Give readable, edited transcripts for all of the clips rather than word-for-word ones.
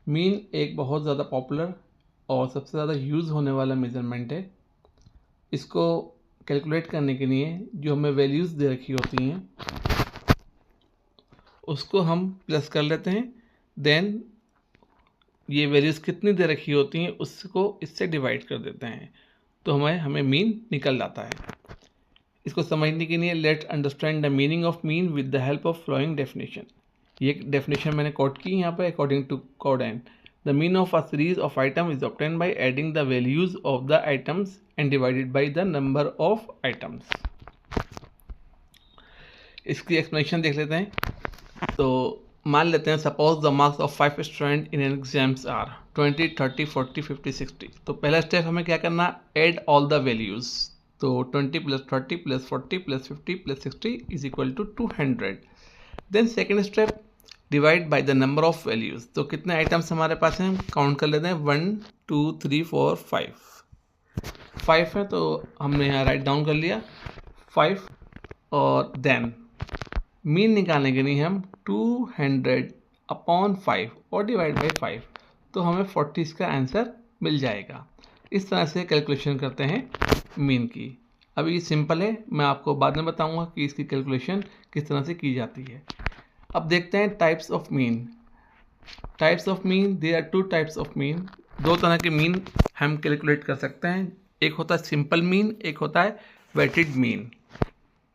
Mean एक बहुत ज़्यादा पॉपुलर और सबसे ज़्यादा यूज़ होने वाला मेजरमेंट है। इसको कैलकुलेट करने के लिए जो हमें वैल्यूज़ दे रखी होती हैं उसको हम प्लस कर लेते हैं, देन ये वैल्यूज़ कितनी दे रखी होती हैं उसको इससे डिवाइड कर देते हैं, तो हमें मीन निकल जाता है। इसको समझने के लिए let's understand the meaning of mean with the help of following definition. ये डेफिनेशन मैंने कोट की यहाँ पे according to Coden. The mean of a series of item is obtained by adding the values of the items and divided by the number of items. इसकी explanation देख लेते हैं। तो मान लेते हैं suppose the marks of 5 student in an exams are 20, 30, 40, 50, 60। तो पहला स्टेप हमें क्या करना, ऐड ऑल द वैल्यूज। तो 20 + 30 + 40 + 50 + 60 is equal to 200। Then second step, divide by the number of values. तो कितने आइटम्स हमारे पास हैं, काउंट कर लेते हैं, 1 2 3 4 5 है, तो हमने यहाँ राइट डाउन कर लिया 5। और देन मीन निकालने के लिए हम 200/5 और डिवाइड बाई 5, तो हमें 40 का आंसर मिल जाएगा। इस तरह से कैलकुलेशन करते हैं मीन की। अभी ये सिंपल है, मैं आपको बाद में बताऊंगा कि इसकी कैलकुलेशन किस तरह से की जाती है। अब देखते हैं types of mean. Types of mean, there are 2 types of mean. दो तरह के मीन हम कैलकुलेट कर सकते हैं, एक होता है सिंपल मीन, एक होता है वेटेड मीन।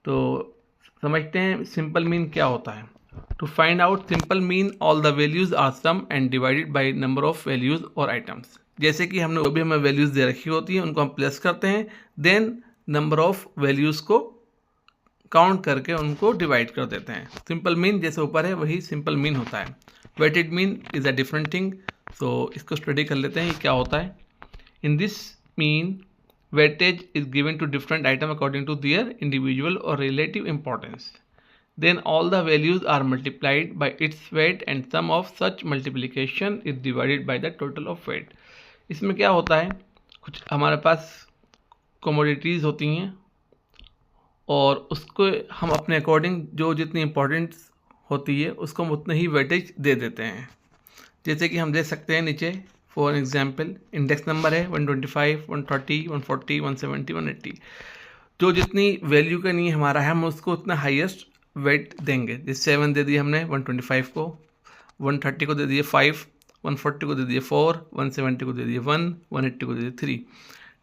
तो समझते हैं सिंपल मीन क्या होता है। To find out simple mean, all the values are sum and divided by number of values और आइटम्स। जैसे कि हमने जो भी हमें वैल्यूज दे रखी होती हैं उनको हम प्लस करते हैं, देन नंबर ऑफ वैल्यूज को काउंट करके उनको डिवाइड कर देते हैं। सिंपल मीन जैसे ऊपर है वही सिंपल मीन होता है। Weighted mean is a different thing, तो इसको स्टडी कर लेते हैं ये क्या होता है। In this mean, weightage is given to different item according to their individual or relative importance. Then all the values are multiplied by its weight and sum of such multiplication is divided by the total of weight. इसमें क्या होता है, कुछ हमारे पास commodities होती हैं और उसको हम अपने अकॉर्डिंग जो जितनी इम्पोर्टेंस होती है उसको हम उतने ही वेटेज दे देते हैं। जैसे कि हम देख सकते हैं नीचे, फॉर एग्जाम्पल इंडेक्स नंबर है 125, 130, 140, 170, 180। जो जितनी वैल्यू का नहीं हमारा है हम उसको उतना हाईएस्ट वेट देंगे। जैसे 7 दे दिए हमने 125 को, 130 को दे दिए 5, 140 को दे दिए 4, 170 को दे दिए 1, 180 को दे दिए 3।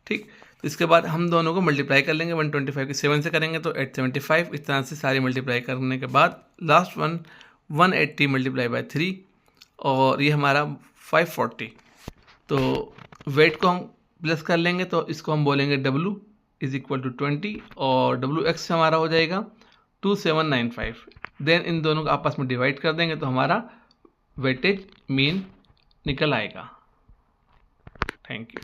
ठीक, तो इसके बाद हम दोनों को मल्टीप्लाई कर लेंगे, 125 को 7 से करेंगे तो 875। इस तरह से सारी मल्टीप्लाई करने के बाद लास्ट 180 मल्टीप्लाई बाय 3 और ये हमारा 540। तो वेट को हम प्लस कर लेंगे तो इसको हम बोलेंगे W इज इक्वल टू 20 और WX हमारा हो जाएगा 2795। देन इन दोनों को आपस में डिवाइड कर देंगे तो हमारा वेटेज मीन निकल आएगा। Thank you.